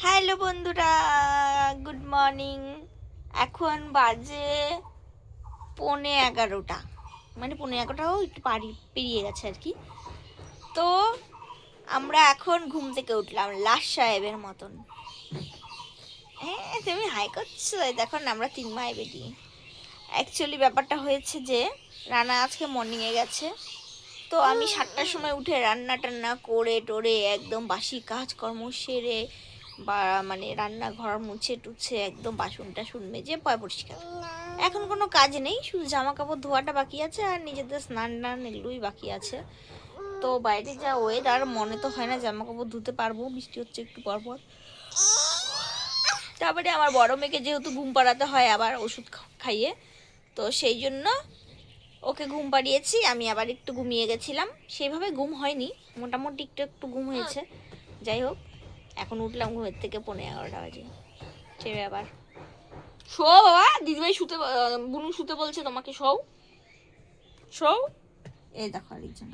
Hello বন্ধুরা, good morning. এখন বাজে 11:15, মানে 11:15টাও একটু পেরিয়ে গেছে আর কি। তো আমরা এখন ঘুম থেকে উঠলাম লাশ সাহেবের মতন। হ্যাঁ, তুমি হাই করছো। দেখো না, আমরা 3 মাই বেটি। অ্যাকচুয়ালি ব্যাপারটা হয়েছে যে রানা আজকে মর্নিংয়ে গেছে। তো আমি 7টার সময় উঠে রান্না টান্না করে টোরে একদম বাসি কাজকর্ম সেরে, বা মানে রান্নাঘর মুছে টুছে একদম বাসন টাসন মেজে পয় পরিষ্কার। এখন কোনো কাজ নেই, শুধু জামা কাপড় ধোয়াটা বাকি আছে আর নিজেদের স্নান টান এগুলোই বাকি আছে। তো বাইরে যা ওয়েদার, মনে তো হয় না জামা কাপড় ধুতে পারবো, বৃষ্টি হচ্ছে একটু পর পর। তারপরে আমার বড় মেয়েকে যেহেতু ঘুম পাড়াতে হয় আবার ওষুধ খাইয়ে, তো সেই জন্য ওকে ঘুম পাড়িয়েছি। আমি আবার একটু ঘুমিয়ে গেছিলাম, সেইভাবে ঘুম হয়নি, মোটামুটি একটু একটু ঘুম হয়েছে। যাই হোক, এখন উঠলাম ঘুমের থেকে 11:15 বাজে। সে ব্যাপার। শো বাবা, দিদিভাই শুতে, বুনু শুতে বলছে তোমাকে, শোও শোও। এই দেখো আরেকজন।